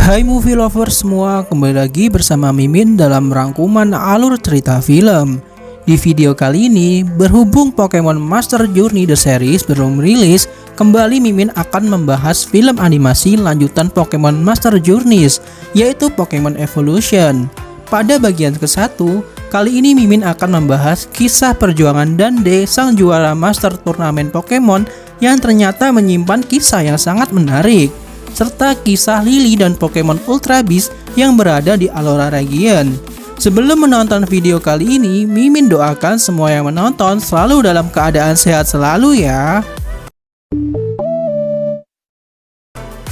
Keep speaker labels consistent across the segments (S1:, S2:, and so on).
S1: Hai movie lovers semua, kembali lagi bersama Mimin dalam rangkuman alur cerita film. Di video kali ini, berhubung Pokemon Master Journey The Series belum rilis, kembali Mimin akan membahas film animasi lanjutan Pokemon Master Journeys, yaitu Pokemon Evolution. Pada bagian ke-1, kali ini Mimin akan membahas kisah perjuangan Dande, sang juara Master Turnamen Pokemon yang ternyata menyimpan kisah yang sangat menarik, serta kisah Lily dan Pokemon Ultra Beast yang berada di Alola Region. Sebelum menonton video kali ini, Mimin doakan semua yang menonton selalu dalam keadaan sehat selalu ya.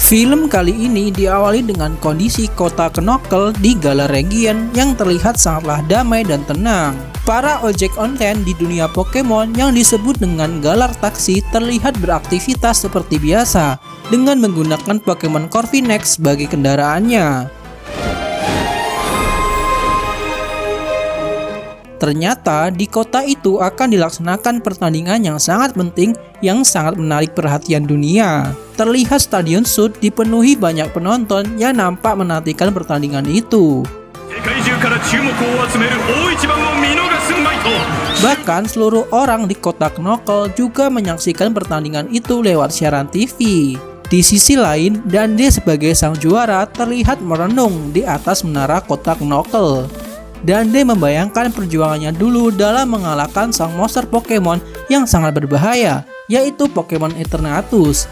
S1: Film kali ini diawali dengan kondisi kota Knokel di Galar Region yang terlihat sangatlah damai dan tenang. Para ojek online di dunia Pokemon yang disebut dengan Galar Taksi terlihat beraktivitas seperti biasa dengan menggunakan Pokemon Corviknight sebagai kendaraannya. Ternyata di kota itu akan dilaksanakan pertandingan yang sangat penting yang sangat menarik perhatian dunia. Terlihat Stadion Sud dipenuhi banyak penonton yang nampak menantikan pertandingan itu. Bahkan seluruh orang di kota Knokel juga menyaksikan pertandingan itu lewat siaran TV. Di sisi lain, Dande sebagai sang juara terlihat merenung di atas menara kota Knokel. Dande membayangkan perjuangannya dulu dalam mengalahkan sang monster Pokemon yang sangat berbahaya, yaitu Pokemon Eternatus.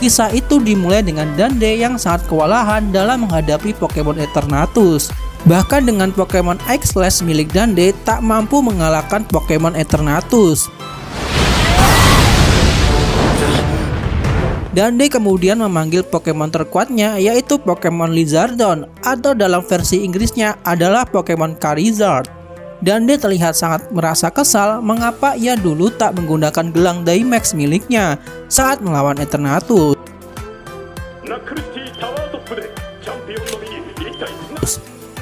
S1: Kisah itu dimulai dengan Dande yang sangat kewalahan dalam menghadapi Pokemon Eternatus. Bahkan dengan Pokemon X-Slash milik Dande tak mampu mengalahkan Pokemon Eternatus. Dande kemudian memanggil Pokemon terkuatnya, yaitu Pokemon Lizardon, atau dalam versi Inggrisnya adalah Pokemon Charizard. Dande terlihat sangat merasa kesal mengapa ia dulu tak menggunakan gelang Dynamax miliknya saat melawan Eternatus.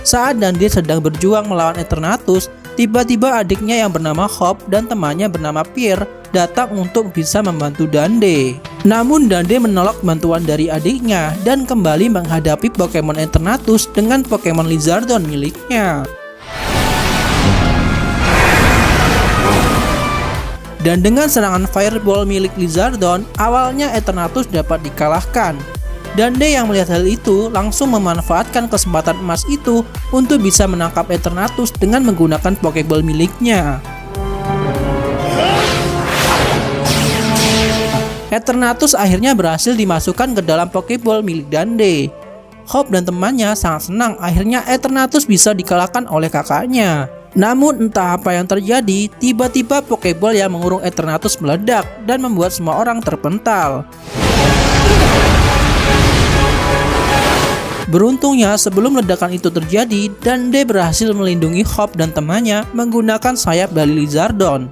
S1: Saat Dande sedang berjuang melawan Eternatus, tiba-tiba adiknya yang bernama Hop dan temannya bernama Pierre datang untuk bisa membantu Dande. Namun Dande menolak bantuan dari adiknya dan kembali menghadapi Pokemon Eternatus dengan Pokemon Lizardon miliknya. Dan dengan serangan Fireball milik Lizardon, awalnya Eternatus dapat dikalahkan. Dande yang melihat hal itu langsung memanfaatkan kesempatan emas itu untuk bisa menangkap Eternatus dengan menggunakan Pokeball miliknya. Eternatus akhirnya berhasil dimasukkan ke dalam Pokeball milik Dande. Hop dan temannya sangat senang akhirnya Eternatus bisa dikalahkan oleh kakaknya. Namun entah apa yang terjadi, tiba-tiba Pokeball yang mengurung Eternatus meledak dan membuat semua orang terpental. Beruntungnya sebelum ledakan itu terjadi, Dande berhasil melindungi Hop dan temannya menggunakan sayap dari Lizardon.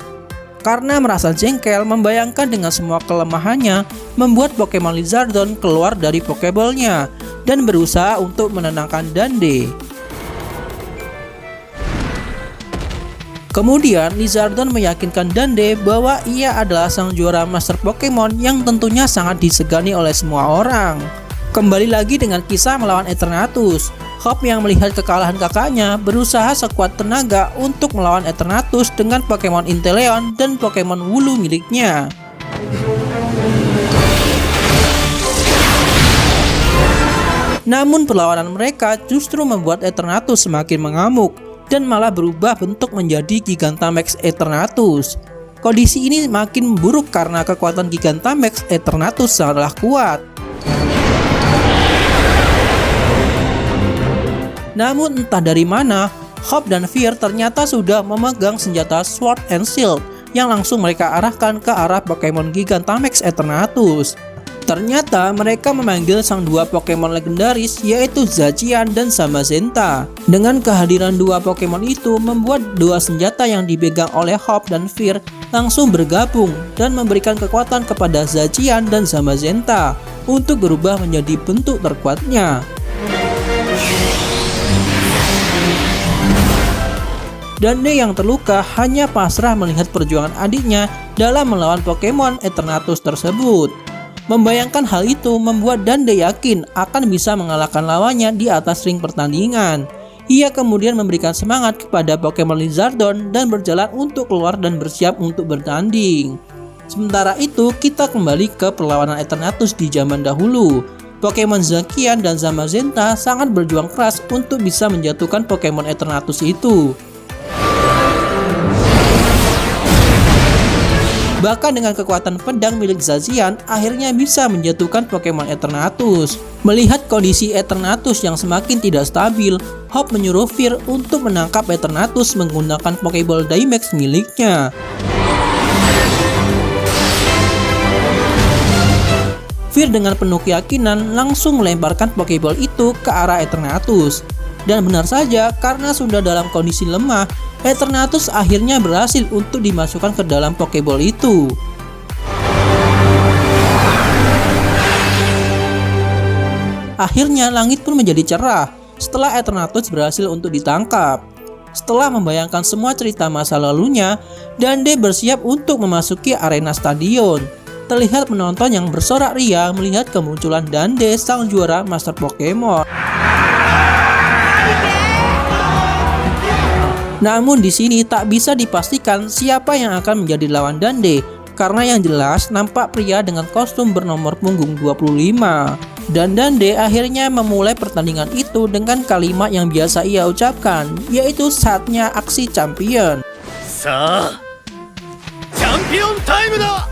S1: Karena merasa jengkel membayangkan dengan semua kelemahannya, membuat Pokemon Lizardon keluar dari Pokeball-nya dan berusaha untuk menenangkan Dande. Kemudian Lizardon meyakinkan Dande bahwa ia adalah sang juara Master Pokemon yang tentunya sangat disegani oleh semua orang. Kembali lagi dengan kisah melawan Eternatus. Hop yang melihat kekalahan kakaknya berusaha sekuat tenaga untuk melawan Eternatus dengan Pokemon Inteleon dan Pokemon Wooloo miliknya. Namun perlawanan mereka justru membuat Eternatus semakin mengamuk dan malah berubah bentuk menjadi Gigantamax Eternatus. Kondisi ini makin buruk karena kekuatan Gigantamax Eternatus sangatlah kuat. Namun entah dari mana, Hop dan Fear ternyata sudah memegang senjata Sword and Shield yang langsung mereka arahkan ke arah Pokemon Gigantamax Eternatus. Ternyata mereka memanggil sang dua Pokemon legendaris yaitu Zacian dan Zamazenta. Dengan kehadiran dua Pokemon itu membuat dua senjata yang dipegang oleh Hop dan Fear langsung bergabung dan memberikan kekuatan kepada Zacian dan Zamazenta untuk berubah menjadi bentuk terkuatnya. Dande yang terluka hanya pasrah melihat perjuangan adiknya dalam melawan Pokemon Eternatus tersebut. Membayangkan hal itu membuat Dande yakin akan bisa mengalahkan lawannya di atas ring pertandingan. Ia kemudian memberikan semangat kepada Pokemon Lizardon dan berjalan untuk keluar dan bersiap untuk bertanding. Sementara itu, kita kembali ke perlawanan Eternatus di zaman dahulu. Pokemon Zacian dan Zamazenta sangat berjuang keras untuk bisa menjatuhkan Pokemon Eternatus itu. Bahkan dengan kekuatan pedang milik Zacian, akhirnya bisa menjatuhkan Pokemon Eternatus. Melihat kondisi Eternatus yang semakin tidak stabil, Hop menyuruh Fir untuk menangkap Eternatus menggunakan Pokeball Dynamax miliknya. Fir dengan penuh keyakinan langsung melemparkan Pokeball itu ke arah Eternatus. Dan benar saja, karena sudah dalam kondisi lemah, Eternatus akhirnya berhasil untuk dimasukkan ke dalam Pokeball itu. Akhirnya langit pun menjadi cerah setelah Eternatus berhasil untuk ditangkap. Setelah membayangkan semua cerita masa lalunya, Dande bersiap untuk memasuki arena stadion. Terlihat penonton yang bersorak ria melihat kemunculan Dande, sang juara Master Pokemon. Namun di sini tak bisa dipastikan siapa yang akan menjadi lawan Dande, karena yang jelas nampak pria dengan kostum bernomor punggung 25. Dan Dande akhirnya memulai pertandingan itu dengan kalimat yang biasa ia ucapkan, yaitu saatnya aksi champion.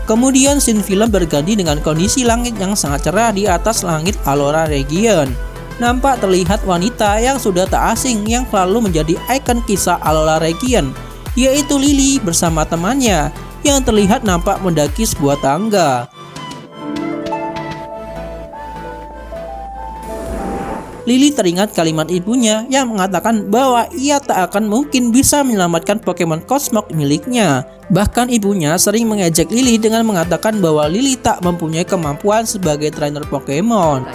S1: Kemudian scene film berganti dengan kondisi langit yang sangat cerah di atas langit Alola Region. Nampak terlihat wanita yang sudah tak asing yang selalu menjadi ikon kisah Alola Region, yaitu Lily bersama temannya yang terlihat nampak mendaki sebuah tangga. Lily teringat kalimat ibunya yang mengatakan bahwa ia tak akan mungkin bisa menyelamatkan Pokemon Cosmog miliknya. Bahkan ibunya sering mengejek Lily dengan mengatakan bahwa Lily tak mempunyai kemampuan sebagai trainer Pokemon.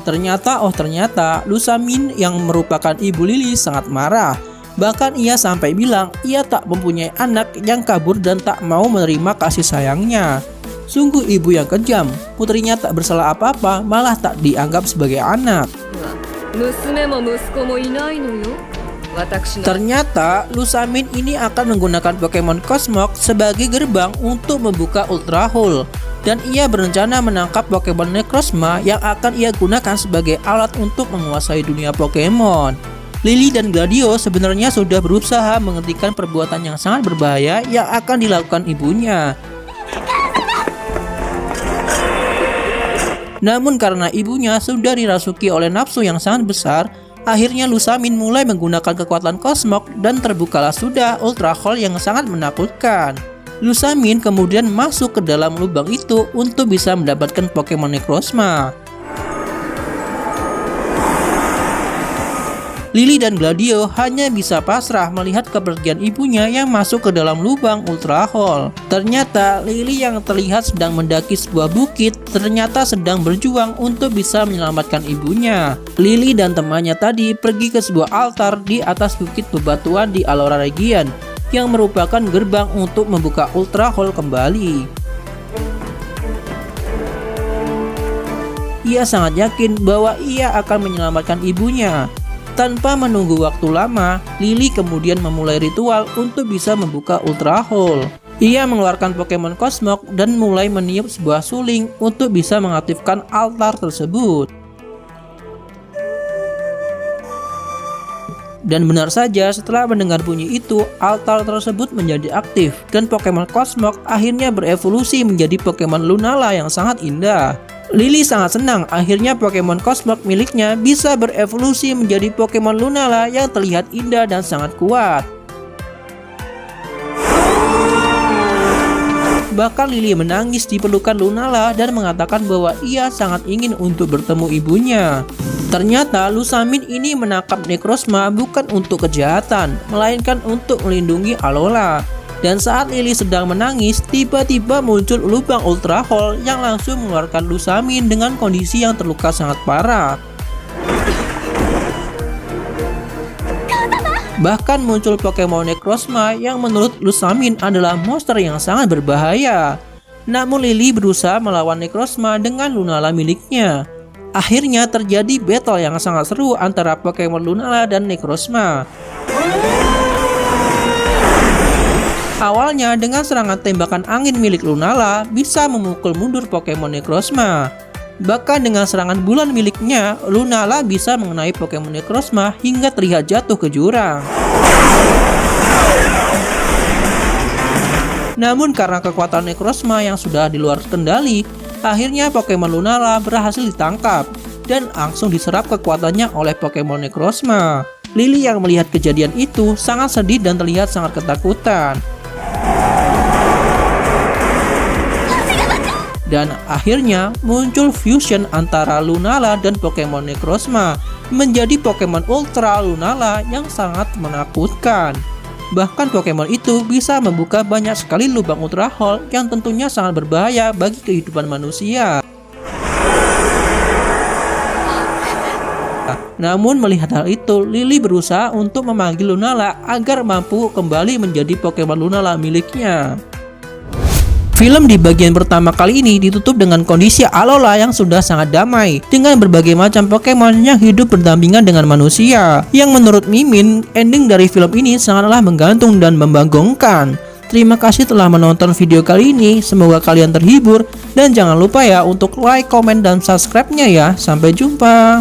S1: Ternyata Lusamin yang merupakan ibu Lily sangat marah. Bahkan ia sampai bilang ia tak mempunyai anak yang kabur dan tak mau menerima kasih sayangnya. Sungguh ibu yang kejam, putrinya tak bersalah apa-apa malah tak dianggap sebagai anak. Ternyata Lusamin ini akan menggunakan Pokemon Cosmog sebagai gerbang untuk membuka Ultra Hole. Dan ia berencana menangkap Pokemon Necrozma yang akan ia gunakan sebagai alat untuk menguasai dunia Pokemon. Lily dan Gladio sebenarnya sudah berusaha menghentikan perbuatan yang sangat berbahaya yang akan dilakukan ibunya. Namun karena ibunya sudah dirasuki oleh nafsu yang sangat besar, akhirnya Lusamin mulai menggunakan kekuatan Cosmog dan terbukalah sudah Ultra Hole yang sangat menakutkan. Lusamin kemudian masuk ke dalam lubang itu untuk bisa mendapatkan Pokemon Necrozma. Lily dan Gladio hanya bisa pasrah melihat kepergian ibunya yang masuk ke dalam lubang Ultra Hole. Ternyata Lily yang terlihat sedang mendaki sebuah bukit ternyata sedang berjuang untuk bisa menyelamatkan ibunya. Lily dan temannya tadi pergi ke sebuah altar di atas bukit bebatuan di Alola Region yang merupakan gerbang untuk membuka Ultra Hole kembali. Ia sangat yakin bahwa ia akan menyelamatkan ibunya. Tanpa menunggu waktu lama, Lily kemudian memulai ritual untuk bisa membuka Ultra Hole. Ia mengeluarkan Pokemon Cosmog dan mulai meniup sebuah suling untuk bisa mengaktifkan altar tersebut. Dan benar saja, setelah mendengar bunyi itu, altar tersebut menjadi aktif dan Pokemon Cosmog akhirnya berevolusi menjadi Pokemon Lunala yang sangat indah. Lily sangat senang akhirnya Pokemon Cosmog miliknya bisa berevolusi menjadi Pokemon Lunala yang terlihat indah dan sangat kuat. Bahkan Lily menangis di pelukan Lunala dan mengatakan bahwa ia sangat ingin untuk bertemu ibunya. Ternyata Lusamin ini menangkap Necrozma bukan untuk kejahatan, melainkan untuk melindungi Alola. Dan saat Lily sedang menangis, tiba-tiba muncul lubang Ultra Hole yang langsung mengeluarkan Lusamin dengan kondisi yang terluka sangat parah. Bahkan muncul Pokemon Necrozma yang menurut Lusamin adalah monster yang sangat berbahaya. Namun Lily berusaha melawan Necrozma dengan Lunala miliknya. Akhirnya terjadi battle yang sangat seru antara Pokemon Lunala dan Necrozma. Awalnya dengan serangan tembakan angin milik Lunala bisa memukul mundur Pokemon Necrozma. Bahkan dengan serangan bulan miliknya, Lunala bisa mengenai Pokemon Necrozma hingga terlihat jatuh ke jurang. Namun karena kekuatan Necrozma yang sudah di luar kendali, akhirnya Pokemon Lunala berhasil ditangkap dan langsung diserap kekuatannya oleh Pokemon Necrozma. Lily yang melihat kejadian itu sangat sedih dan terlihat sangat ketakutan. Dan akhirnya muncul fusion antara Lunala dan Pokemon Necrozma menjadi Pokemon Ultra Lunala yang sangat menakutkan. Bahkan Pokemon itu bisa membuka banyak sekali lubang Ultra Hole yang tentunya sangat berbahaya bagi kehidupan manusia. Namun melihat hal itu, Lily berusaha untuk memanggil Lunala agar mampu kembali menjadi Pokemon Lunala miliknya. Film di bagian pertama kali ini ditutup dengan kondisi Alola yang sudah sangat damai dengan berbagai macam Pokemon yang hidup berdampingan dengan manusia. Yang menurut Mimin, ending dari film ini sangatlah menggantung dan membagongkan. Terima kasih telah menonton video kali ini, semoga kalian terhibur dan jangan lupa ya untuk like, komen, dan subscribe-nya ya. Sampai jumpa.